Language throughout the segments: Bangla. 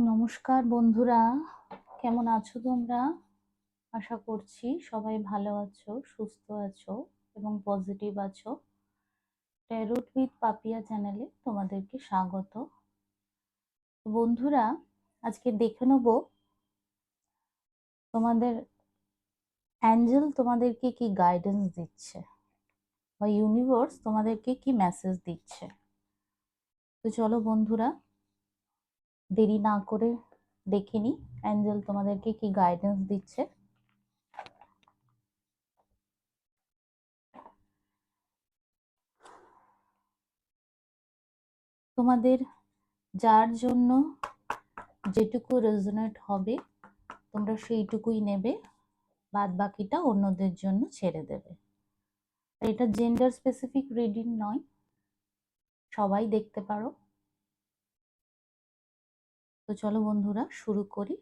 নমস্কার বন্ধুরা, কেমন আছো তোমরা? আশা করছি সবাই ভালো আছো, সুস্থ আছো এবং পজিটিভ আছো। ট্যারোট উইথ পাপিয়া চ্যানেলে তোমাদেরকে স্বাগত। বন্ধুরা, আজকে দেখে নেব তোমাদের অ্যাঞ্জেল তোমাদেরকে কি গাইডেন্স দিচ্ছে বা ইউনিভার্স তোমাদেরকে কি মেসেজ দিচ্ছে। তো চলো বন্ধুরা, দেরি না করে দেখে নি অ্যাঞ্জেল তোমাদেরকে কি গাইডেন্স দিচ্ছে। তোমাদের যার জন্য যেটুকু রেজোনেট হবে তোমরা সেইটুকুই নেবে, বাদ বাকিটা অন্যদের জন্য ছেড়ে দেবে। এটা জেন্ডার স্পেসিফিক রিডিং নয়, সবাই দেখতে পারো। তো চলো বন্ধুরা শুরু করি।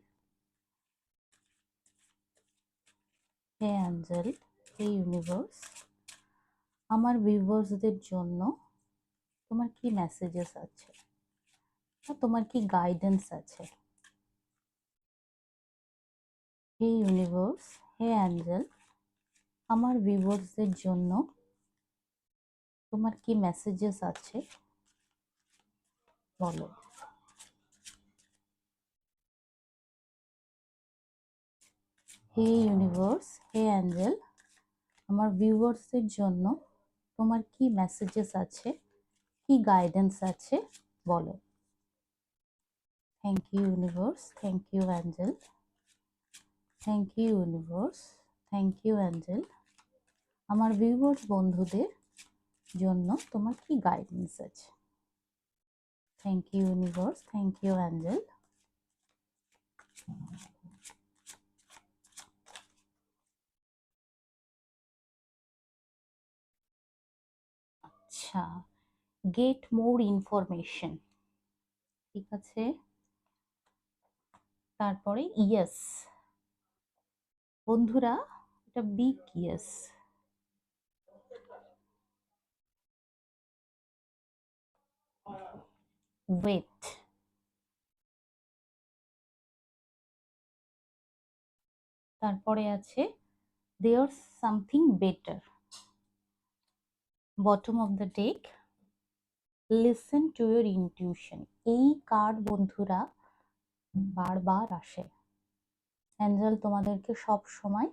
হে অ্যাঞ্জেল, হে ইউনিভার্স, আমার ভিউয়ার্সদের জন্য তোমার কি মেসেজেস আছে, তোমার কি গাইডেন্স আছে? হে ইউনিভার্স, হে অ্যাঞ্জেল, আমার ভিউয়ার্সদের জন্য তোমার কি মেসেজেস আছে বলো। হে ইউনিভার্স, হে অ্যাঞ্জেল, আমার ভিউয়ার্সদের জন্য তোমার কি মেসেজেস আছে, কি গাইডেন্স আছে বলো। Thank you universe, thank you angel, thank you universe, thank you angel, আমার ভিউয়ার্স বন্ধুদের জন্য তোমার কি গাইডেন্স আছে। Thank you universe, thank you angel. আচ্ছা, গেট মোর ইনফরমেশন, ঠিক আছে। তারপরে ইয়েস, বন্ধুরা এটা বিগ ইয়েস। ওয়েট, তারপরে আছে there something better. Bottom of the deck, listen to your intuition. এই কার্ড বন্ধুরা বারবার আসে। অ্যাঞ্জেল তোমাদেরকে সব সময়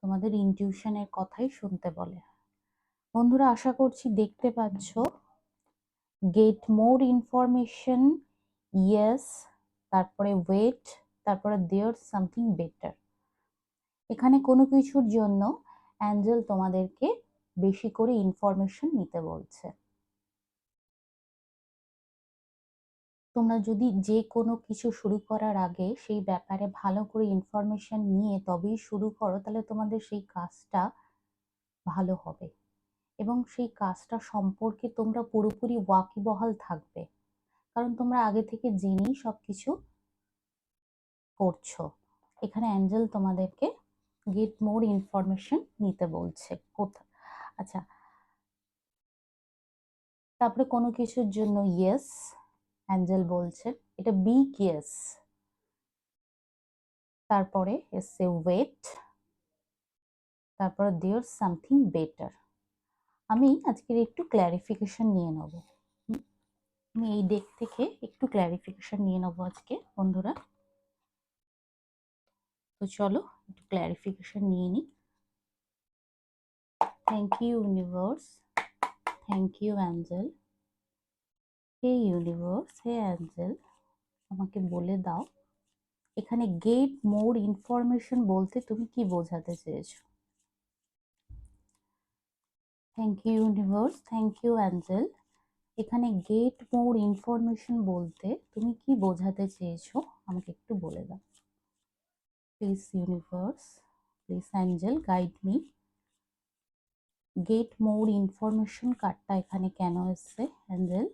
তোমাদের ইনটিউশনের কথাই শুনতে বলে। বন্ধুরা আশা করছি দেখতে পাচ্ছ, গেট মোর ইনফরমেশন, ইয়েস, তারপরে ওয়েট, তারপরে দেয়ার সামথিং বেটার। এখানে কোনো কিছুর জন্য অ্যাঞ্জেল তোমাদেরকে বেশি করে ইনফরমেশন নিতে বলছে। তোমরা যদি যে কোনো কিছু শুরু করার আগে সেই ব্যাপারে ভালো করে ইনফরমেশন নিয়ে তবেই শুরু করো, তাহলে তোমাদের সেই কাজটা ভালো হবে এবং সেই কাজটা সম্পর্কে তোমরা পুরোপুরি ওয়াকিবহাল থাকবে, কারণ তোমরা আগে থেকে জেনেই সবকিছু করছো। এখানে অ্যাঞ্জেল তোমাদেরকে গেট মোর ইনফরমেশন নিতে বলছে। আচ্ছা, তারপরে কোনো কিছুর জন্য ইয়েস, অ্যাঞ্জেল বলছে এটা বিগ ইয়েস। তারপরে এসে ওয়েট, তারপরে দেয়ার সামথিং বেটার। আমি আজকের একটু ক্ল্যারিফিকেশন নিয়ে নেব। আমি এই ডেক থেকে একটু ক্ল্যারিফিকেশন নিয়ে নেবো আজকে বন্ধুরা। তো চলো একটু ক্ল্যারিফিকেশন নিয়ে নিই। Thank you universe, thank you angel, হে ইউনিভার্স, হে অ্যাঞ্জেল, আমাকে বলে দাও এখানে গেট মোর ইনফরমেশন বলতে তুমি কি বোঝাতে চেয়েছো। Thank you universe, thank you angel, এখানে গেট মোর ইনফরমেশন বলতে তুমি কি বোঝাতে চেয়েছো আমাকে একটু বলে দাও। Please universe, please angel guide me. Get more information কার্ডটা এখানে কেন এসছে অ্যাঞ্জেল,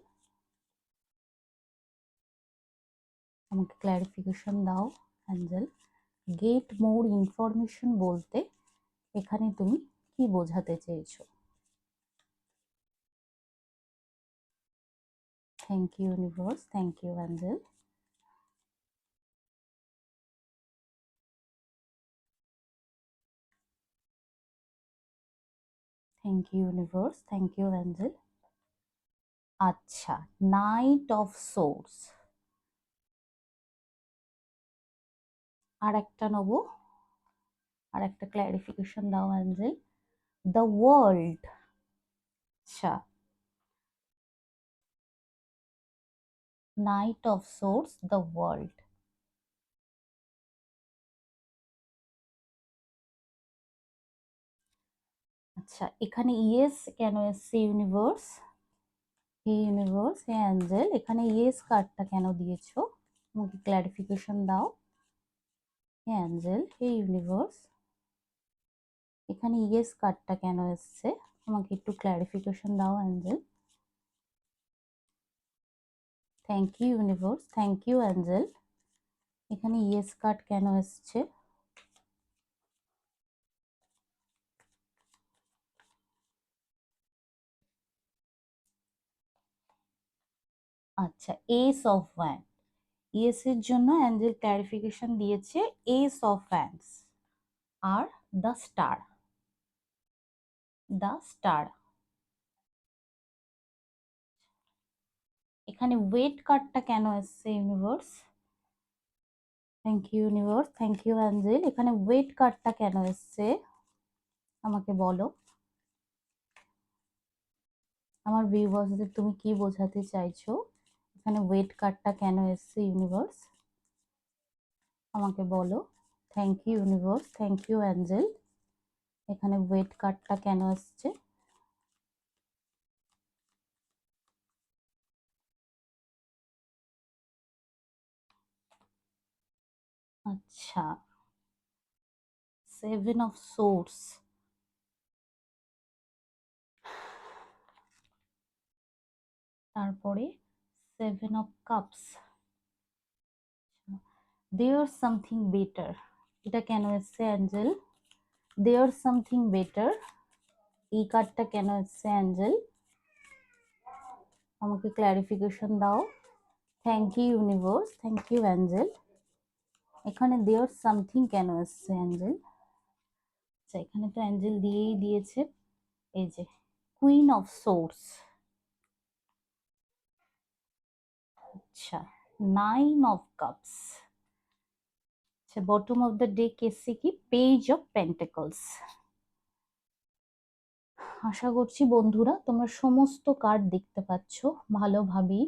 আমাকে ক্ল্যারিফিকেশন দাও অ্যাঞ্জেল। গেট মোর ইনফরমেশন বলতে এখানে তুমি কি বোঝাতে চেয়েছো। Thank you universe, thank you angel. Thank you universe, thank you angel. আচ্ছা, নাইট অফ সোর্স। আর একটা নেবো, আর একটা ক্ল্যারিফিকেশন দাও অ্যাঞ্জেল। The world. আচ্ছা, knight of swords, the world. আচ্ছা, এখানে ইয়েস কেন এসছে ইউনিভার্স? হে ইউনিভার্স, হে অ্যাঞ্জেল, এখানে ইয়েস কার্ডটা কেন দিয়েছো? আমাকে ক্ল্যারিফিকেশন দাও। হে অ্যাঞ্জেল, হে ইউনিভার্স, এখানে ইয়েস কার্ডটা কেন এসছে? আমাকে একটু ক্ল্যারিফিকেশন দাও angel. Thank you universe, thank you angel, এখানে ইয়েস কার্ড কেন এসছে? আচ্ছা, এস অফ ওয়ান। ইয়েস এর জন্য অ্যাঞ্জেল ক্ল্যারিফিকেশন দিয়েছে এস অফ ওয়ান্স আর দ্য স্টার। The star. এখানে ওয়েট কার্ডটা কেন এসছে universe? Thank you universe, thank you angel, এখানে ওয়েট কার্ডটা কেন এসছে আমাকে বলো। আমার ভিউয়ার্সদের তুমি কি বোঝাতে চাইছো? এখানে ওয়েট কার্ডটা কেন এসছে ইউনিভার্স আমাকে বলো। Thank you universe, thank you angel, এখানে ওয়েট কার্ডটা কেন এসছে? আচ্ছা, সেভেন অফ সোর্স। তারপরে seven of cups. There something better, এটা কেন এসছে অ্যাঞ্জেল? দেয়ার সামথিং বেটার, এই কার্ডটা কেন এসছে অ্যাঞ্জেল? আমাকে ক্ল্যারিফিকেশন দাও। Thank you universe, thank you angel, এখানে দেয়ার সামথিং কেন এসছে অ্যাঞ্জেল? আচ্ছা, এখানে তো অ্যাঞ্জেল দিয়েই দিয়েছে, এই যে কুইন অফ সোর্স। আচ্ছা, নাইন অফ কাপস। আচ্ছা, বটম অফ দ্য ডেক এসছে কি পেজ অফ পেন্টাকলস। আশা করছি বন্ধুরা তোমরা সমস্ত কার্ড দেখতে পাচ্ছ ভালোভাবেই।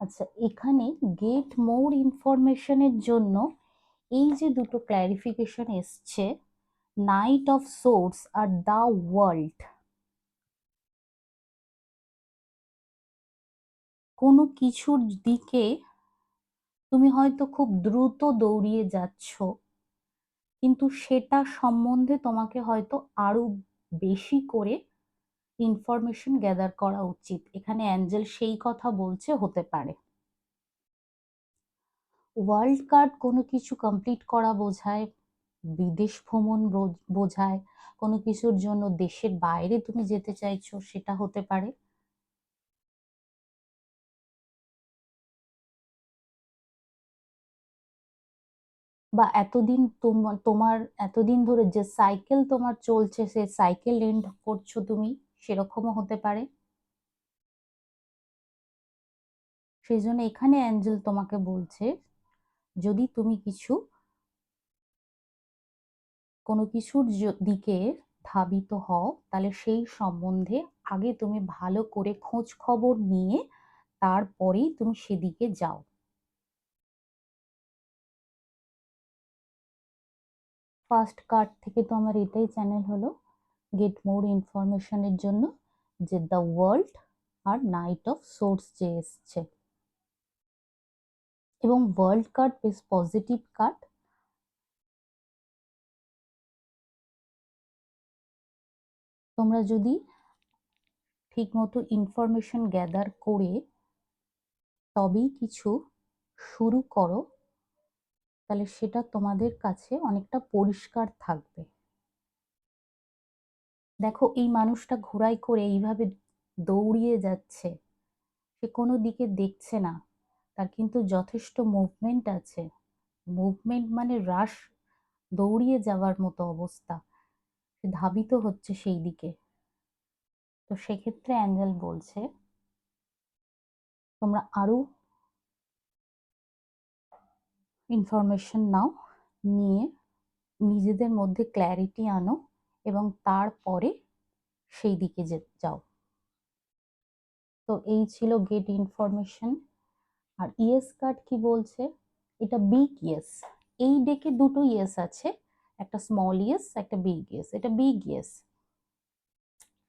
আচ্ছা, এখানে গেট মোর ইনফরমেশনের জন্য এই যে দুটো ক্ল্যারিফিকেশন এসছে, night of swords are the world. কোনো কিছুর দিকে তুমি হয়তো খুব দ্রুত দৌড়িয়ে যাচ্ছ, কিন্তু সেটা সম্বন্ধে তোমাকে হয়তো আরো বেশি করে ইনফরমেশন গ্যাদার করা উচিত। এখানে অ্যাঞ্জেল সেই কথা বলছে, হতে পারে। ওয়ার্ল্ড কার্ড কোনো কিছু কমপ্লিট করা বোঝায়, বিদেশ ভ্রমণ বোঝায়, কোনো কিছুর জন্য দেশের বাইরে তুমি যেতে চাইছো সেটা হতে পারে। বা এতদিন তোমার এতদিন ধরে যে সাইকেল তোমার চলছে সে সাইকেল এন্ড করছো তুমি, সেরকমও হতে পারে। সেই জন্য এখানে অ্যাঞ্জেল তোমাকে বলছে যদি তুমি কোনো কিছুর দিকে ধাবিত হও, তাহলে সেই সম্বন্ধে আগে তুমি ভালো করে খোঁজ খবর নিয়ে তারপরেই তুমি সেদিকে যাও। ফার্স্ট কার্ড থেকে তো আমার এটাই চ্যানেল হলো গেট মোর ইনফরমেশনের জন্য, যে দ্য ওয়ার্ল্ড আর নাইট অফ সোর্স যে এসছে। এবং ওয়ার্ল্ড কার্ড বেশ পজিটিভ কার্ড। তোমরা যদি ঠিকমতো ইনফরমেশন গ্যাদার করে তবেই কিছু শুরু করো, তাহলে সেটা তোমাদের কাছে অনেকটা পরিষ্কার থাকবে। দেখো, এই মানুষটা ঘোড়ায় করে এইভাবে দৌড়িয়ে যাচ্ছে, সে কোনো দিকে দেখছে না, তার কিন্তু যথেষ্ট মুভমেন্ট আছে। মুভমেন্ট মানে রাশ দৌড়িয়ে যাওয়ার মতো অবস্থা, সে ধাবিত হচ্ছে সেই দিকে। তো সেক্ষেত্রে অ্যাঞ্জেল বলছে তোমরা আরো ইনফরমেশন নাও, নিয়ে নিজেদের মধ্যে ক্ল্যারিটি আনো এবং তারপরে সেই দিকে যাও। তো এই ছিল গেট ইনফরমেশন। আর ইয়েস কার্ড কি বলছে? এটা বিগ ইয়েস। এই ডেকে দুটো ইয়েস আছে, একটা স্মল ইয়েস, একটা বিগ ইয়েস। এটা বিগ ইয়েস।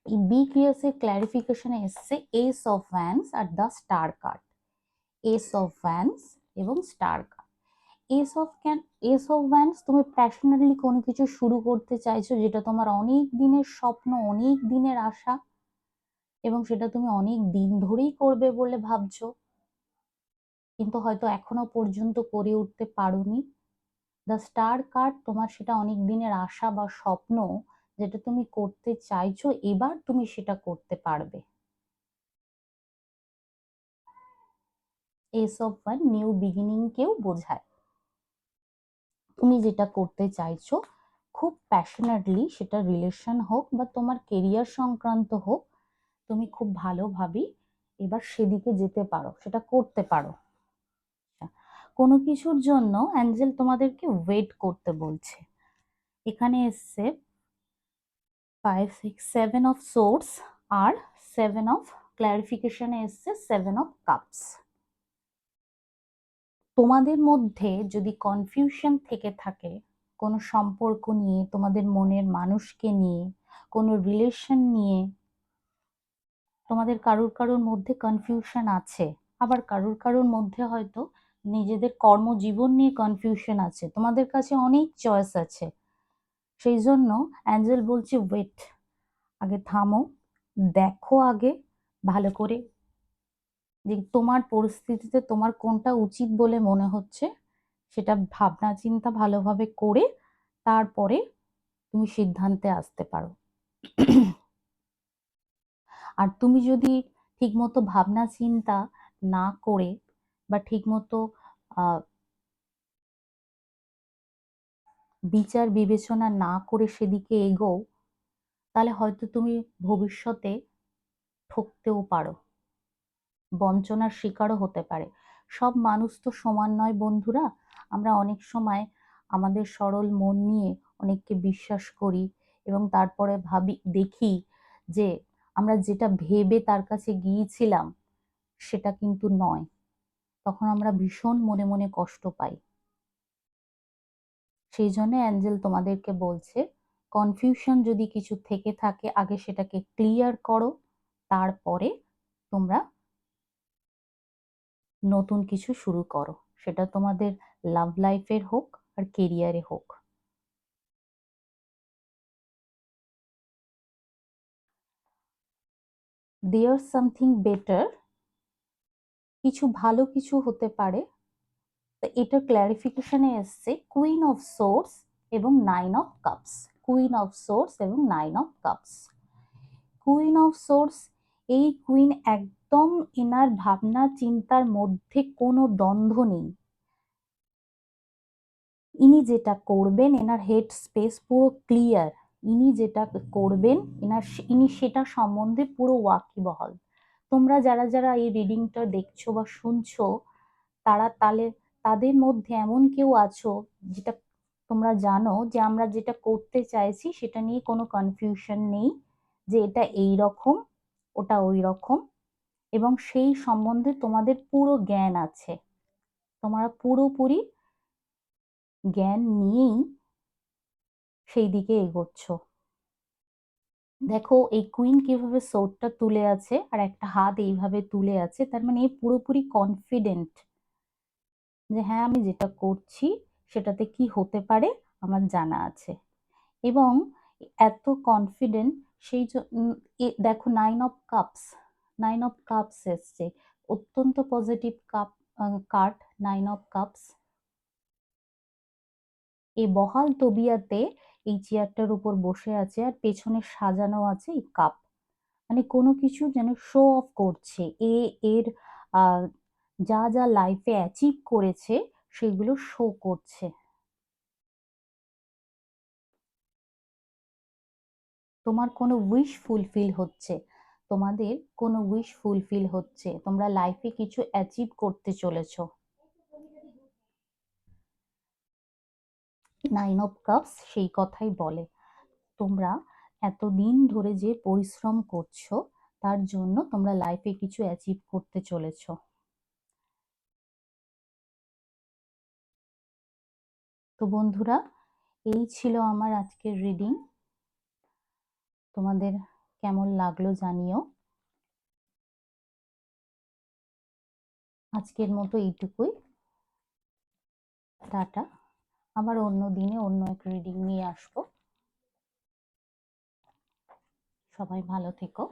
এই বিগ ইয়েস এর ক্ল্যারিফিকেশনে এসছে এস অফ ভ্যান্স আর the star card. Ace of wands এবং star card. Ace of wands, তুমি প্যাশনেটলি কোনো কিছু শুরু করতে চাইছো, যেটা তোমার অনেক দিনের স্বপ্ন, অনেক দিনের আশা, এবং সেটা তুমি অনেক দিন ধরেই করবে বলে ভাবছো, কিন্তু হয়তো এখনো পর্যন্ত করে উঠতে পারোনি। দ্য স্টার কার্ড, তোমার সেটা অনেক দিনের আশা বা স্বপ্ন, যেটা তুমি করতে চাইছো, এবার তুমি সেটা করতে পারবে। S of one knew beginning কেও বোঝায়। তুমি যেটা করতে চাইছো খুব প্যাশনেটলি, সেটা রিলেশন হোক বা তোমার কেরিয়ার সংক্রান্ত হোক, তুমি খুব ভালোভাবেই এবার সেদিকে যেতে পারো, সেটা করতে পারো। কোনো কিছুর জন্য অ্যাঞ্জেল তোমাদেরকে ওয়েট করতে বলছে। এখানে এসছে 5 6 7 অফ সোর্স আর 7 অফ ক্ল্যারিফিকেশনে এসছে 7 অফ কাপস। তোমাদের মধ্যে যদি কনফিউশন থেকে থাকে কোনো সম্পর্ক নিয়ে, তোমাদের মনের মানুষকে নিয়ে, কোনো রিলেশন নিয়ে, তোমাদের কারুর কারুর মধ্যে কনফিউশন আছে, আবার কারুর কারুর মধ্যে হয়তো নিজেদের কর্মজীবন নিয়ে কনফিউশন আছে, তোমাদের কাছে অনেক চয়েস আছে, সেই জন্য অ্যাঞ্জেল বলছে ওয়েট, আগে থামো, দেখো আগে ভালো করে যে তোমার পরিস্থিতিতে তোমার কোনটা উচিত বলে মনে হচ্ছে, সেটা ভাবনা চিন্তা ভালোভাবে করে তারপরে তুমি সিদ্ধান্তে আসতে পারো। আর তুমি যদি ঠিকমতো ভাবনা চিন্তা না করে বা ঠিকমতো বিচার বিবেচনা না করে সেদিকে এগোও, তাহলে হয়তো তুমি ভবিষ্যতে ঠকতেও পারো, বঞ্চনার শিকারও হতে পারে। সব মানুষ তো সমান নয় বন্ধুরা। আমরা অনেক সময় আমাদের সরল মন নিয়ে অনেককে বিশ্বাস করি এবং তারপরে দেখি যে আমরা যেটা ভেবে তার কাছে গিয়েছিলাম সেটা কিন্তু নয়। তখন আমরা ভীষণ মনে মনে কষ্ট পাই। সেই জন্য অ্যাঞ্জেল তোমাদেরকে বলছে কনফিউশন যদি কিছু থেকে থাকে আগে সেটাকে ক্লিয়ার করো, তারপরে তোমরা নতুন কিছু শুরু করো, সেটা তোমাদের লাভ লাইফের হোক আর কেরিয়ারে হোক। দেয়ার সামথিং বেটার, কিছু ভালো কিছু হতে পারে। তো এটা ক্ল্যারিফিকেশনে এসছে কুইন অফ সোর্স এবং 9 of cups. Queen of swords এবং 9 of cups. Queen of swords, এই কুইন একদম এনার ভাবনা চিন্তার মধ্যে কোনো দ্বন্দ্ব নেই। ইনি যেটা করবেন, এনার হেড স্পেস পুরো ক্লিয়ার। ইনি যেটা করবেন ইনি সেটা সম্বন্ধে পুরো ওয়াকিবহাল। তোমরা যারা যারা এই রিডিংটা দেখছো বা শুনছো, তারা তাদের মধ্যে এমন কেউ আছো যেটা তোমরা জানো যে আমরা যেটা করতে চাইছি সেটা নিয়ে কোনো কনফিউশন নেই, যে এটা এই রকম, ওটা ওই রকম, এবং সেই সম্বন্ধে তোমাদের পুরো জ্ঞান আছে। তোমরা পুরোপুরি জ্ঞান নিয়েই সেই দিকে এগোচ্ছ। দেখো এই কুইন কিভাবে সোর্ডটা তুলে আছে আর একটা হাত এইভাবে তুলে আছে, তার মানে পুরোপুরি কনফিডেন্ট যে হ্যাঁ আমি যেটা করছি সেটাতে কি হতে পারে আমার জানা আছে। এবং এত কনফিডেন্ট সেই দেখো 9 অফ কাপস, 9 অফ কাপস এসছে, অত্যন্ত পজিটিভ কার্ড 9 অফ কাপস। এই বহাল তবিয়াতে এই চেয়ারটার উপর বসে আছে আর পেছনে সাজানো আছে এই কাপ, মানে কোনো কিছু যেন শো অফ করছে, এর আহ, যা যা লাইফে অ্যাচিভ করেছে সেগুলো শো করছে। তোমার কোনো উইশ ফুলফিল হচ্ছে, তোমাদের কোনো উইশ ফুলফিল হচ্ছে, তোমরা লাইফে কিছু অ্যাচিভ করতে চলেছো। 9 অফ কাপস সেই কথাই বলে, তোমরা এতদিন ধরে যে পরিশ্রম করছো তার জন্য তোমরা লাইফে কিছু অ্যাচিভ করতে চলেছো। তো বন্ধুরা, এই ছিল আমার আজকের রিডিং। তোমাদের কেমন লাগলো জানিও। আজকের মতো এইটুকুই, টাটা। আবার অন্য দিনে অন্য এক রিডিং নিয়ে আসবো। সবাই ভালো থেকো।